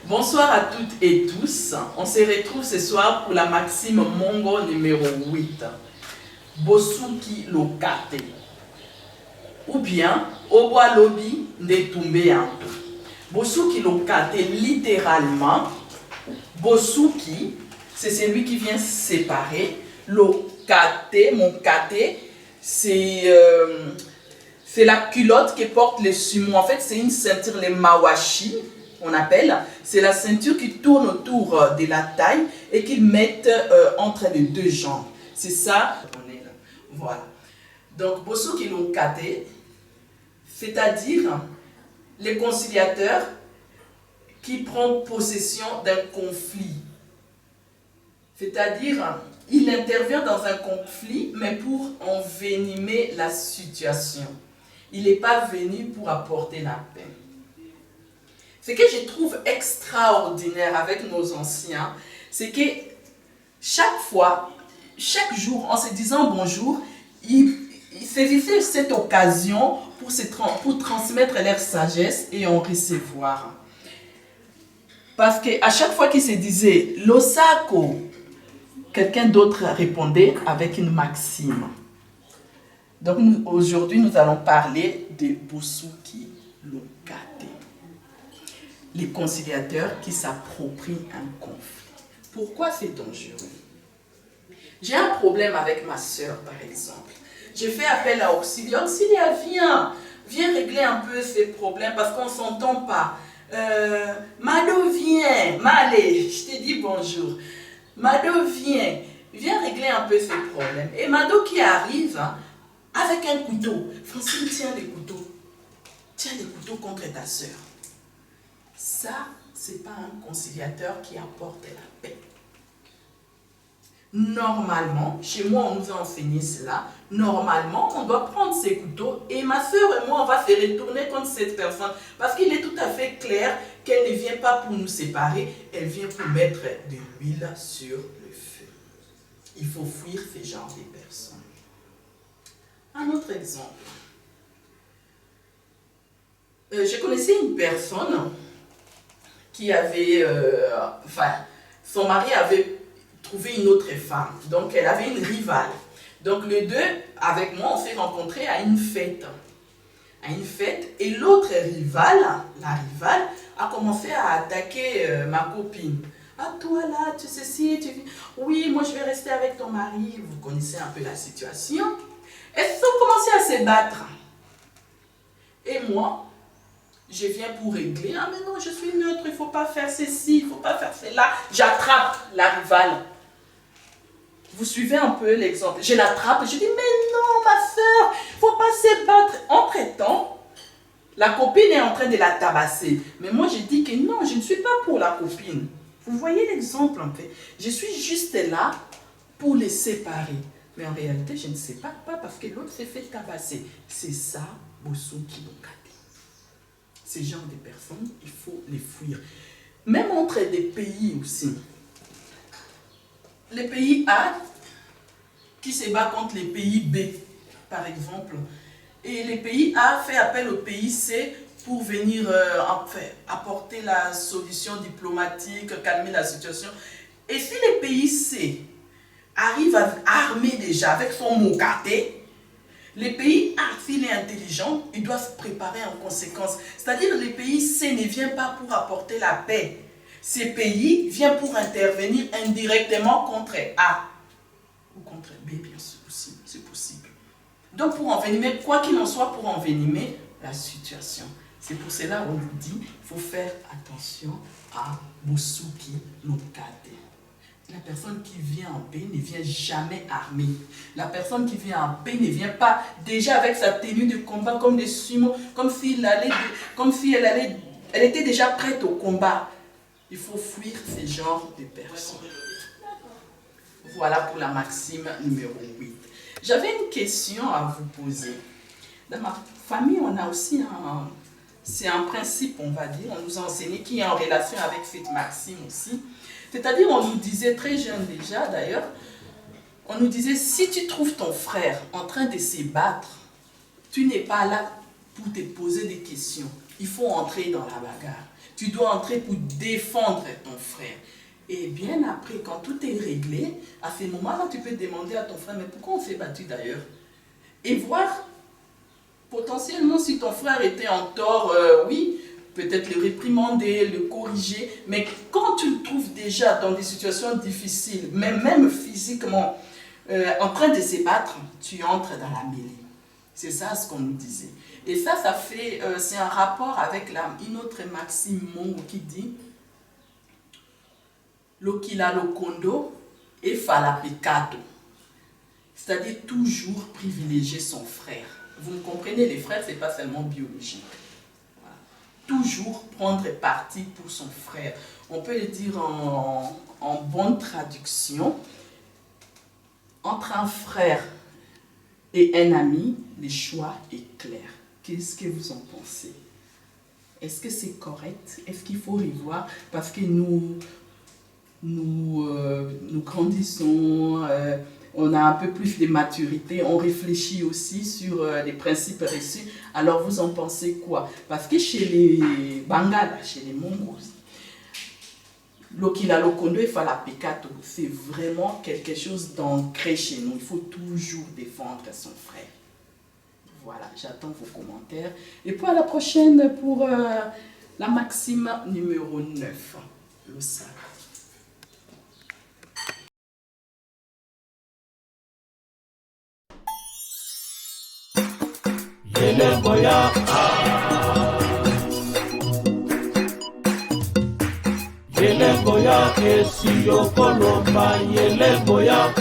Bonsoir à toutes et tous. On se retrouve ce soir pour la maxime Mongo numéro 8. Bosuki lokate. Ou bien, Oboa lobi de tomber un peu. Bosuki lokate, littéralement, Bosuki, c'est celui qui vient séparer. Lokate, mon kate, c'est la culotte que portent les sumo. En fait, c'est une ceinture, les mawashi, on appelle. C'est la ceinture qui tourne autour de la taille et qu'ils mettent entre les deux jambes. C'est ça. Voilà. Donc, Bosuki lokate, c'est-à-dire les conciliateurs qui prennent possession d'un conflit. C'est-à-dire, il intervient dans un conflit, mais pour envenimer la situation. Il n'est pas venu pour apporter la paix. Ce que je trouve extraordinaire avec nos anciens, c'est que chaque fois, chaque jour, en se disant bonjour, ils saisissaient cette occasion pour transmettre leur sagesse et en recevoir. Parce qu'à chaque fois qu'ils se disaient « Losako », quelqu'un d'autre répondait avec une maxime. Donc aujourd'hui, nous allons parler de Bosuki lokate. Les conciliateurs qui s'approprient un conflit. Pourquoi c'est dangereux? J'ai un problème avec ma soeur, par exemple. Je fais appel à Auxilia. Auxilia, viens régler un peu ces problèmes parce qu'on ne s'entend pas. Mado, viens. Malé, je te dis bonjour. Mado, viens régler un peu ces problèmes. Et Mado qui arrive avec un couteau. Francine, tiens les couteaux. Tiens les couteaux contre ta soeur. Ça, ce n'est pas un conciliateur qui apporte la paix. Normalement, chez moi, on nous a enseigné cela. Normalement, on doit prendre ces couteaux et ma soeur et moi, on va se retourner contre cette personne. Parce qu'il est tout à fait clair qu'elle ne vient pas pour nous séparer, elle vient pour mettre de l'huile sur le feu. Il faut fuir ce genre de personnes. Un autre exemple. Je connaissais une personne qui avait, son mari avait trouvé une autre femme, donc elle avait une rivale. Donc les deux, avec moi, on s'est rencontrés à une fête. Et l'autre rivale, la rivale, a commencé à attaquer ma copine. Ah toi là, tu sais si, oui, moi je vais rester avec ton mari, vous connaissez un peu la situation. Elles ont commencé à se battre. Et moi, je viens pour régler. Ah mais non, je suis neutre, il ne faut pas faire ceci, il ne faut pas faire cela. J'attrape la rivale. Vous suivez un peu l'exemple. Je l'attrape, je dis, mais non, ma soeur, il ne faut pas se battre. Entre-temps, la copine est en train de la tabasser. Mais moi, je dis que non, je ne suis pas pour la copine. Vous voyez l'exemple, en fait. Je suis juste là pour les séparer. Mais en réalité, je ne sais pas parce que l'autre s'est fait tabasser. C'est ça, Bosuki lokate. Ces genres de personnes, il faut les fuir. Même entre des pays aussi. Les pays A qui se battent contre les pays B, par exemple. Et les pays A fait appel au pays C pour venir apporter la solution diplomatique, calmer la situation. Et si les pays C arrivent à armer déjà avec son mokate, les pays A, s'il est intelligent, il doit se préparer en conséquence. C'est-à-dire que les pays C ne viennent pas pour apporter la paix. Ces pays viennent pour intervenir indirectement contre A ou contre B, bien sûr, c'est possible. Donc pour envenimer, quoi qu'il en soit, pour envenimer la situation. C'est pour cela qu'on nous dit qu'il faut faire attention à Bosuki lokate. La personne qui vient en paix ne vient jamais armée. La personne qui vient en paix ne vient pas déjà avec sa tenue de combat comme des sumo, comme si elle était déjà prête au combat. Il faut fuir ce genre de personnes. Voilà pour la maxime numéro 8. J'avais une question à vous poser. Dans ma famille, on a aussi c'est un principe, on va dire, on nous a enseigné qui est en relation avec cette maxime aussi. C'est-à-dire, on nous disait très jeune déjà d'ailleurs, on nous disait, si tu trouves ton frère en train de se battre, tu n'es pas là pour te poser des questions. Il faut entrer dans la bagarre. Tu dois entrer pour défendre ton frère. Et bien après, quand tout est réglé, à ce moment-là, tu peux demander à ton frère, mais pourquoi on s'est battu d'ailleurs? Et voir potentiellement si ton frère était en tort, oui, peut-être le réprimander, le corriger. Mais quand tu le trouves déjà dans des situations difficiles, même physiquement, en train de se battre, tu entres dans la mêlée. C'est ça ce qu'on nous disait. Et ça fait, c'est un rapport avec une autre maxime Mongo qui dit Lokila lokondo et fala pecado. C'est-à-dire toujours privilégier son frère. Vous me comprenez, les frères, ce n'est pas seulement biologique. Voilà. Toujours prendre parti pour son frère. On peut le dire en bonne traduction. Entre un frère et un ami, le choix est clair. Qu'est-ce que vous en pensez? Est-ce que c'est correct? Est-ce qu'il faut revoir? Parce que nous grandissons, on a un peu plus de maturité, on réfléchit aussi sur les principes reçus. Alors vous en pensez quoi? Parce que chez les Bangala, chez les Mongols, Lokila lokondo et fala pecado, c'est vraiment quelque chose d'ancré chez nous. Il faut toujours défendre son frère. Voilà, j'attends vos commentaires. Et puis à la prochaine pour la maxime numéro 9, le sac. Yelengoya, Yelengoya, Esiyo Kolomba, Yelengoya,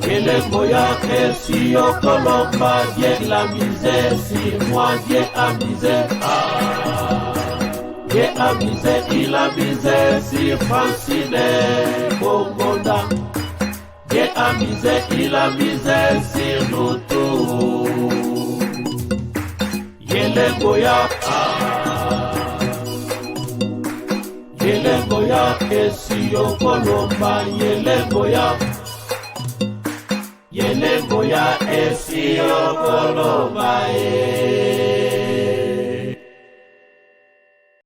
Yelengoya, Esiyo Kolomba, Dieu la misère, si moi Dieu a misé, Dieu a misé, il a misé, si Francine Bongonda, Dieu a misé, il a misé, sur nous tous. Yelengoya, Yelengoya, Esiyo Kolomba, Yelengoya, Yelengoya, Esiyo Kolomba,